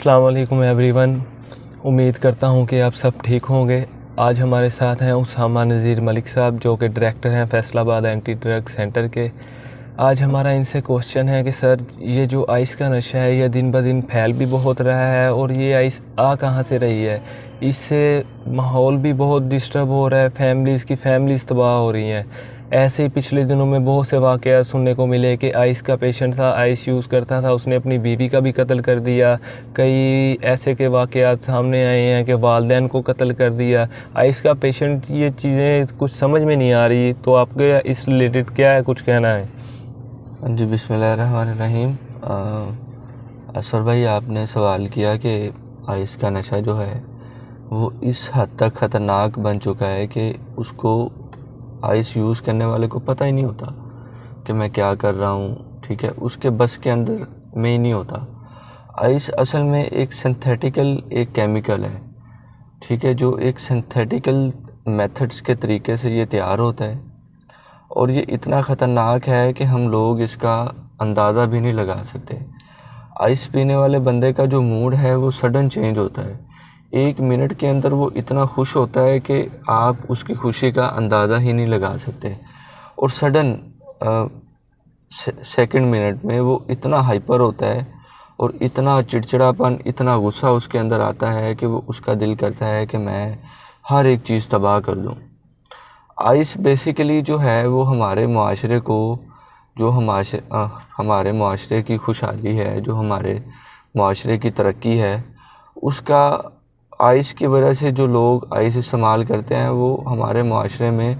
अस्सलाम वालेकुम एवरीवन। उम्मीद करता हूँ कि आप सब ठीक होंगे। आज हमारे साथ हैं उसामा नज़ीर मलिक साहब, जो कि डायरेक्टर हैं फैसलाबाद एंटी ड्रग सेंटर के। आज हमारा इनसे क्वेश्चन है कि सर, ये जो आइस का नशा है ये दिन ब दिन फैल भी बहुत रहा है और ये आइस आ कहाँ से रही है? इससे माहौल भी बहुत डिस्टर्ब हो रहा है, फैमिलीज़ तबाह हो रही हैं। ऐसे ही पिछले दिनों में बहुत से वाक़यात सुनने को मिले कि आइस का पेशेंट था, आइस यूज़ करता था, उसने अपनी बीवी का भी कत्ल कर दिया। कई ऐसे के वाक़यात सामने आए हैं कि वालिदैन को कत्ल कर दिया आइस का पेशेंट। ये चीज़ें कुछ समझ में नहीं आ रही, तो आपके इस रिलेटेड क्या है, कुछ कहना है? जी, बिस्मिल्लाहिर्रहमानिर्रहीम। असर भाई, आपने सवाल किया कि आइस का नशा जो है वो इस हद तक ख़तरनाक बन चुका है कि उसको आइस यूज़ करने वाले को पता ही नहीं होता कि मैं क्या कर रहा हूँ। ठीक है, उसके बस के अंदर में ही नहीं होता। आइस असल में एक सिंथेटिकल एक केमिकल है, ठीक है, जो एक सिंथेटिकल मेथड्स के तरीके से ये तैयार होता है और ये इतना ख़तरनाक है कि हम लोग इसका अंदाज़ा भी नहीं लगा सकते। आइस पीने वाले बंदे का जो मूड है वो सडन चेंज होता है। 1 मिनट के अंदर वो इतना खुश होता है कि आप उसकी खुशी का अंदाज़ा ही नहीं लगा सकते, और सडन सेकंड मिनट में वो इतना हाइपर होता है और इतना चिड़चिड़ापन, इतना गुस्सा उसके अंदर आता है कि वो उसका दिल करता है कि मैं हर एक चीज़ तबाह कर दूँ। आइस बेसिकली जो है वो हमारे मुआशरे को, जो हमारे मुआशरे की खुशहाली है, जो हमारे मुआशरे की तरक्की है, उसका आइस की वजह से जो लोग आइस इस्तेमाल करते हैं वो हमारे मुआशरे में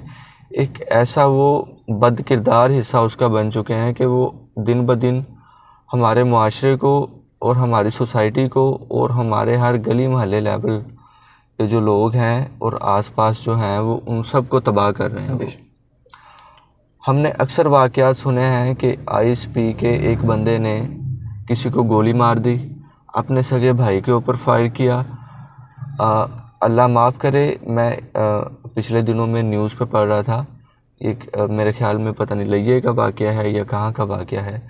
एक ऐसा वो बदकिरदार हिस्सा उसका बन चुके हैं कि वो दिन ब दिन हमारे मुआशरे को और हमारी सोसाइटी को और हमारे हर गली मोहल्ले लेवल पे जो लोग हैं और आसपास जो हैं वो उन सब को तबाह कर रहे हैं। हमने अक्सर वाक़यात सुने हैं कि आइस पी के एक बंदे ने किसी को गोली मार दी, अपने सगे भाई के ऊपर फायर किया। अल्लाह माफ़ करे, मैं पिछले दिनों में न्यूज़ पे पढ़ रहा था, एक मेरे ख्याल में पता नहीं लइये का वाक़या है या कहाँ का वाक़या है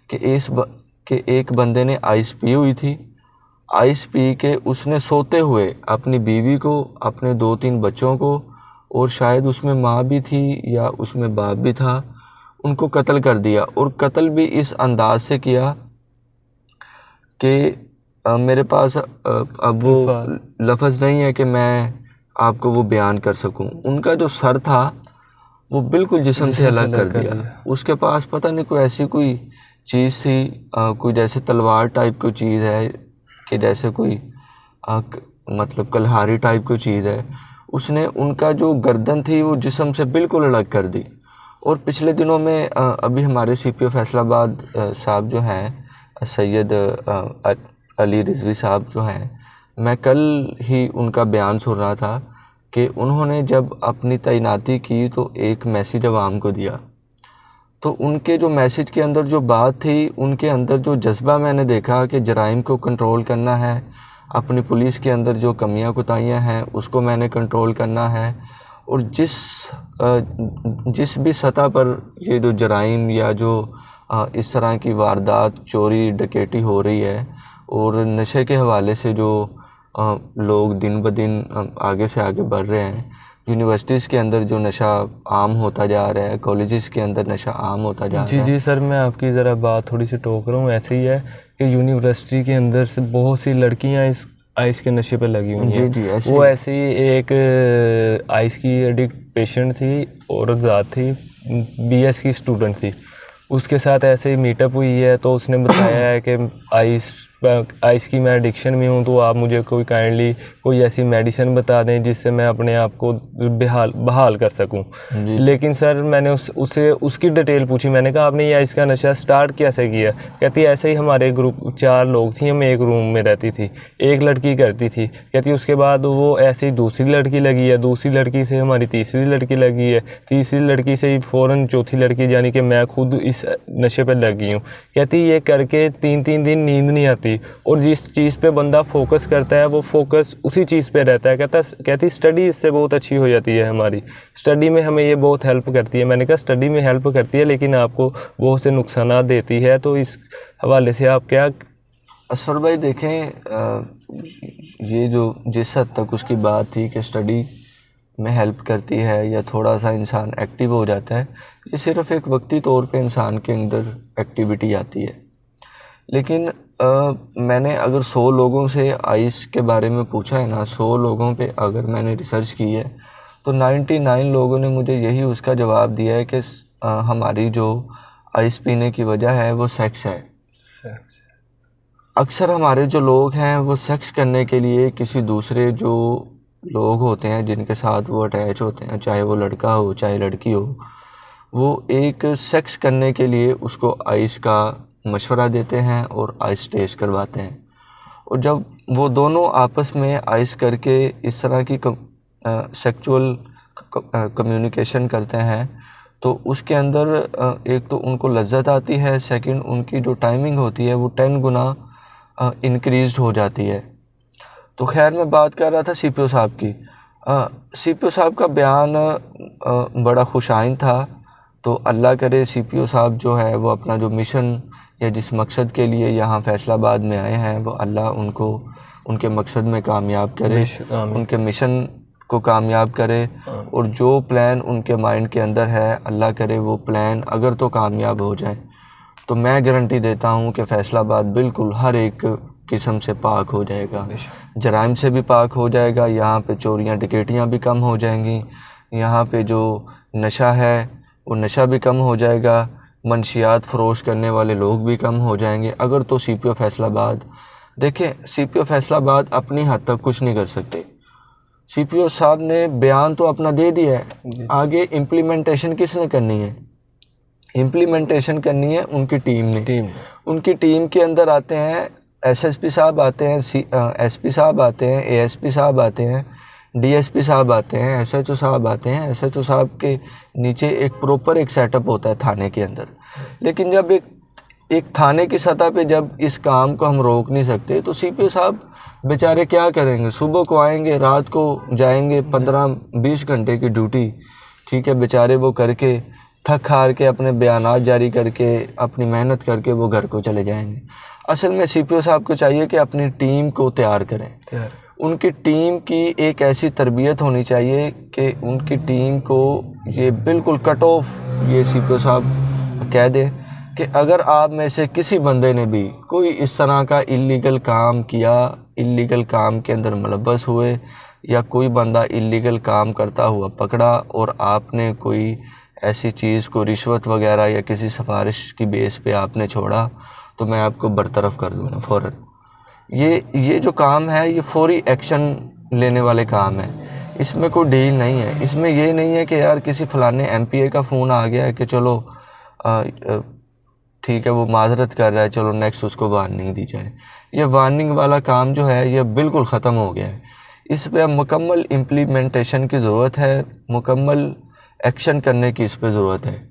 कि एक बंदे ने आइस पी हुई थी। आइस पी के उसने सोते हुए अपनी बीवी को, अपने 2-3 बच्चों को, और शायद उसमें माँ भी थी या उसमें बाप भी था, उनको कत्ल कर दिया। और कत्ल भी इस अंदाज से किया कि मेरे पास अब वो लफ्ज़ नहीं है कि मैं आपको वो बयान कर सकूं। उनका जो सर था वो बिल्कुल जिस्म से अलग कर दिया। उसके पास पता नहीं कोई ऐसी कोई चीज़ थी, कोई जैसे तलवार टाइप कोई चीज़ है कि जैसे कोई मतलब कल्हारी टाइप की चीज़ है। उसने उनका जो गर्दन थी वो जिस्म से बिल्कुल अलग कर दी। और पिछले दिनों में अभी हमारे CPO फैसलाबाद साहब जो हैं, सैयद अली रिजवी साहब जो हैं, मैं कल ही उनका बयान सुन रहा था कि उन्होंने जब अपनी तैनाती की तो एक मैसेज अवाम को दिया। तो उनके जो मैसेज के अंदर जो बात थी, उनके अंदर जो जज्बा मैंने देखा कि जराइम को कंट्रोल करना है, अपनी पुलिस के अंदर जो कमियां कोताहियां हैं उसको मैंने कंट्रोल करना है, और जिस भी सतह पर ये जो जराइम या जो इस तरह की वारदात, चोरी डकैती हो रही है और नशे के हवाले से जो लोग दिन ब दिन आगे से आगे बढ़ रहे हैं, यूनिवर्सिटीज़ के अंदर जो नशा आम होता जा रहा है, कॉलेजेस के अंदर नशा आम होता जा रहा है। जी सर, मैं आपकी ज़रा बात थोड़ी सी टोक रहा हूँ। ऐसे ही है कि यूनिवर्सिटी के अंदर से बहुत सी लड़कियाँ इस आइस के नशे पर लगी हुई हैं। जी, वो ऐसी एक आइस की एडिक्ट पेशेंट थी, औरत ज़ात थी, BS की स्टूडेंट थी। उसके साथ ऐसे ही मीटअप हुई है, तो उसने बताया है कि आइस की मैं एडिक्शन में हूँ, तो आप मुझे काइंडली कोई ऐसी मेडिसिन बता दें जिससे मैं अपने आप को बहाल कर सकूं। लेकिन सर, मैंने उससे उसकी डिटेल पूछी। मैंने कहा आपने ये आइस का नशा स्टार्ट कैसे किया? कहती ऐसे ही हमारे ग्रुप 4 लोग थी, हम एक रूम में रहती थी, एक लड़की करती थी। कहती उसके बाद वो ऐसे ही दूसरी लड़की लगी है, दूसरी लड़की से हमारी तीसरी लड़की लगी है, तीसरी लड़की से ही फ़ौरन चौथी लड़की, यानी कि मैं खुद इस नशे पर लगी हूँ। कहती ये करके 3-3 दिन नींद नहीं आती, और जिस चीज़ पे बंदा फोकस करता है वो फोकस उसी चीज़ पे रहता है। कहती स्टडी इससे बहुत अच्छी हो जाती है, हमारी स्टडी में हमें ये बहुत हेल्प करती है। मैंने कहा स्टडी में हेल्प करती है, लेकिन आपको बहुत से नुकसान देती है, तो इस हवाले से आप क्या असफर भाई देखें, ये जो जिस हद तक उसकी बात थी कि स्टडी में हेल्प करती है या थोड़ा सा इंसान एक्टिव हो जाता है, ये सिर्फ़ एक वक्ती तौर पे इंसान के अंदर एक्टिविटी आती है। लेकिन मैंने अगर 100 लोगों से आइस के बारे में पूछा है ना, 100 लोगों पे अगर मैंने रिसर्च की है तो 99 लोगों ने मुझे यही उसका जवाब दिया है कि हमारी जो आइस पीने की वजह है वो सेक्स है। अक्सर हमारे जो लोग हैं वो सेक्स करने के लिए किसी दूसरे जो लोग होते हैं जिनके साथ वो अटैच होते हैं, चाहे वो लड़का हो चाहे लड़की हो, वो एक सेक्स करने के लिए उसको आइस का मशवरा देते हैं और आइस टेस्ट करवाते हैं। और जब वो दोनों आपस में आइस करके इस तरह की सेक्सुअल कम्युनिकेशन करते हैं तो उसके अंदर एक तो उनको लज्जत आती है, सेकंड उनकी जो टाइमिंग होती है वो 10 गुना इंक्रीज़ हो जाती है। तो खैर मैं बात कर रहा था सीपीओ साहब की। सीपीओ साहब का बयान बड़ा खुशाइन था। तो अल्लाह करे सीपीओ साहब जो है वो अपना जो मिशन या जिस मकसद के लिए यहाँ फैसलाबाद में आए हैं वो अल्लाह उनको उनके मकसद में कामयाब करे, उनके मिशन को कामयाब करे, और जो प्लान उनके माइंड के अंदर है अल्लाह करे वो प्लान अगर तो कामयाब हो जाए तो मैं गारंटी देता हूँ कि फैसलाबाद बिल्कुल हर एक किस्म से पाक हो जाएगा, जराइम से भी पाक हो जाएगा, यहाँ पे चोरियाँ डकैतियाँ भी कम हो जाएंगी, यहाँ पे जो नशा है वो नशा भी कम हो जाएगा, मंशियात फ़रोश करने वाले लोग भी कम हो जाएंगे। अगर तो सीपीओ फैसलाबाद देखें, सीपीओ फैसलाबाद अपनी हद तक कुछ नहीं कर सकते। सीपीओ साहब ने बयान तो अपना दे दिया है, आगे इम्प्लीमेंटेशन किसने करनी है? इम्प्लीमेंटेशन करनी है उनकी टीम ने। उनकी टीम के अंदर आते हैं एसएसपी साहब आते हैं, एसपी साहब आते हैं, एएसपी साहब आते हैं, डीएसपी साहब आते हैं, एसएचओ साहब आते हैं। एसएचओ साहब के नीचे एक प्रॉपर एक सेटअप होता है थाने के अंदर। लेकिन जब एक थाने की सतह पे जब इस काम को हम रोक नहीं सकते तो सीपीओ साहब बेचारे क्या करेंगे? सुबह को आएंगे, रात को जाएंगे, 15-20 घंटे की ड्यूटी, ठीक है, बेचारे वो करके थक हार के अपने बयानात जारी करके अपनी मेहनत करके वो घर को चले जाएंगे। असल में सीपीओ साहब को चाहिए कि अपनी टीम को तैयार करें। उनकी टीम की एक ऐसी तरबियत होनी चाहिए कि उनकी टीम को ये बिल्कुल कट ऑफ ये सीपीओ साहब कह दें कि अगर आप में से किसी बंदे ने भी कोई इस तरह का इल्लीगल काम किया, इल्लीगल काम के अंदर मुलव्वस हुए, या कोई बंदा इल्लीगल काम करता हुआ पकड़ा और आपने कोई ऐसी चीज़ को रिश्वत वगैरह या किसी सिफारिश की बेस पे आपने छोड़ा तो मैं आपको बरतरफ कर दूँगा फ़ौरन। ये जो काम है ये फौरी एक्शन लेने वाले काम है, इसमें कोई डील नहीं है। इसमें ये नहीं है कि यार किसी फ़लाने एमपीए का फ़ोन आ गया है कि चलो ठीक है वो माजरत कर रहा है, चलो नेक्स्ट उसको वार्निंग दी जाए। ये वार्निंग वाला काम जो है ये बिल्कुल ख़त्म हो गया है। इस पर मुकम्मल इम्प्लीमेंटेशन की ज़रूरत है, मुकम्मल एक्शन करने की इस पर ज़रूरत है।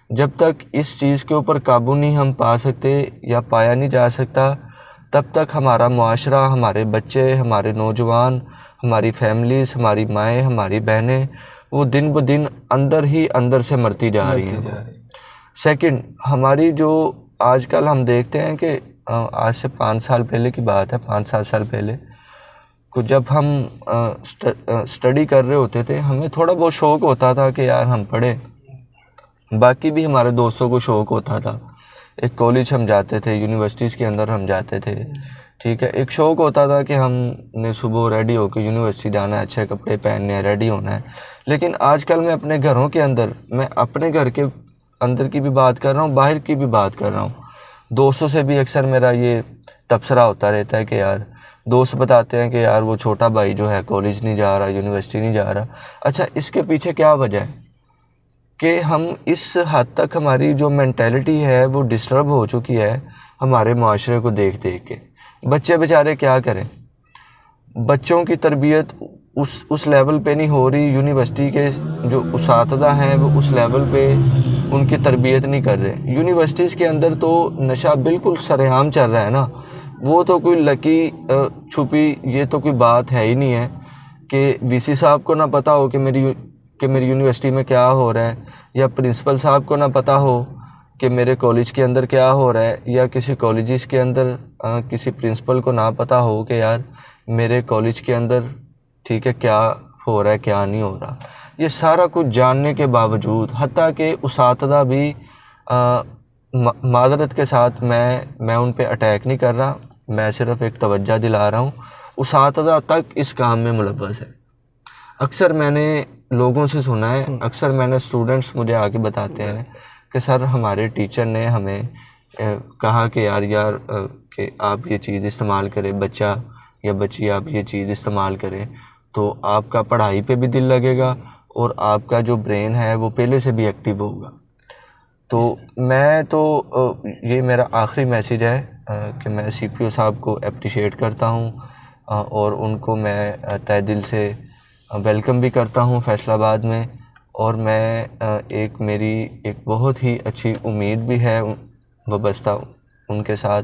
जब तक इस चीज़ के ऊपर काबू नहीं हम पा सकते या पाया नहीं जा सकता तब तक हमारा मुआशरा, हमारे बच्चे, हमारे नौजवान, हमारी फैमिलीज़, हमारी माएँ, हमारी बहनें वो दिन ब दिन अंदर ही अंदर से मरती जा रही हैं। सेकंड, हमारी जो आजकल हम देखते हैं कि आज से 5 साल पहले की बात है, 5-7 साल पहले को जब हम स्टडी कर रहे होते थे हमें थोड़ा बहुत शौक़ होता था कि यार हम पढ़े, बाकी भी हमारे दोस्तों को शौक़ होता था। एक कॉलेज हम जाते थे, यूनिवर्सिटीज़ के अंदर हम जाते थे, ठीक है, एक शौक़ होता था कि हमने सुबह रेडी होकर यूनिवर्सिटी जाना है, अच्छे कपड़े पहनने हैं, रेडी होना है। लेकिन आजकल मैं अपने घरों के अंदर, मैं अपने घर के अंदर की भी बात कर रहा हूँ, बाहर की भी बात कर रहा हूँ, दोस्तों से भी अक्सर मेरा ये तबसरा होता रहता है कि यार दोस्त बताते हैं कि यार वो छोटा भाई जो है कॉलेज नहीं जा रहा, यूनिवर्सिटी नहीं जा रहा। अच्छा, इसके पीछे क्या वजह है कि हम इस हद तक हमारी जो मेंटालिटी है वो डिस्टर्ब हो चुकी है हमारे माशरे को देख देख के। बच्चे बेचारे क्या करें, बच्चों की तरबियत उस लेवल पे नहीं हो रही, यूनिवर्सिटी के जो उसातिज़ा हैं वो उस लेवल पे उनकी तरबियत नहीं कर रहे। यूनिवर्सिटीज़ के अंदर तो नशा बिल्कुल सरेआम चल रहा है ना, वो तो कोई लकी छुपी ये तो कोई बात है ही नहीं है कि वीसी साहब को ना पता हो कि मेरी यूनिवर्सिटी में क्या हो रहा है, या प्रिंसिपल साहब को ना पता हो कि मेरे कॉलेज के अंदर क्या हो रहा है, या किसी कॉलेजेस के अंदर किसी प्रिंसिपल को ना पता हो कि यार मेरे कॉलेज के अंदर ठीक है क्या हो रहा है क्या नहीं हो रहा, ये सारा कुछ जानने के बावजूद, हत्ता कि उसातिज़ा भी मादरत के साथ मैं उन पे अटैक नहीं कर रहा, मैं सिर्फ एक तवज्जो दिला रहा हूँ, उसातिज़ा तक इस काम में मुलव्वस है। अक्सर मैंने लोगों से सुना है, अक्सर मैंने स्टूडेंट्स मुझे आके बताते हैं कि सर हमारे टीचर ने हमें कहा कि यार कि आप ये चीज़ इस्तेमाल करें, बच्चा या बच्ची आप ये चीज़ इस्तेमाल करें तो आपका पढ़ाई पे भी दिल लगेगा और आपका जो ब्रेन है वो पहले से भी एक्टिव होगा। तो मैं तो ये मेरा आखिरी मैसेज है कि मैं CPO साहब को अप्रिशिएट करता हूँ और उनको मैं तहे दिल से वेलकम भी करता हूँ फैसलाबाद में। और मैं मेरी एक बहुत ही अच्छी उम्मीद भी है वाबस्ता उनके साथ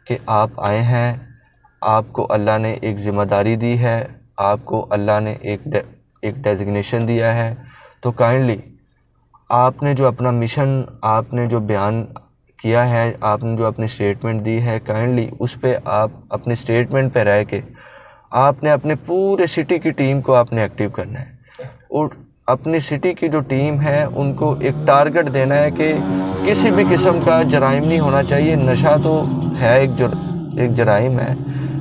कि आप आए हैं, आपको अल्लाह ने एक ज़िम्मेदारी दी है, आपको अल्लाह ने एक डेजिग्नेशन दिया है, तो काइंडली आपने जो अपना मिशन, आपने जो बयान किया है, आपने जो अपनी स्टेटमेंट दी है, काइंडली उस पे आप अपने स्टेटमेंट पे रह के आपने अपने पूरे सिटी की टीम को आपने एक्टिव करना है और अपनी सिटी की जो टीम है उनको एक टारगेट देना है कि किसी भी किस्म का जराइम नहीं होना चाहिए। नशा तो है एक जराइम है,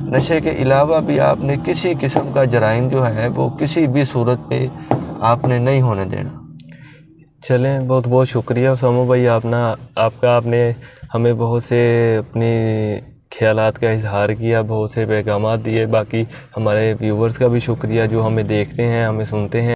नशे के अलावा भी आपने किसी किस्म का जराइम जो है वो किसी भी सूरत पे आपने नहीं होने देना। चलें, बहुत बहुत शुक्रिया उसामा भाई, आपने हमें बहुत से अपने ख्यालात का इजहार किया, बहुत से पैगाम दिए। बाकी हमारे व्यूवर्स का भी शुक्रिया जो हमें देखते हैं, हमें सुनते हैं।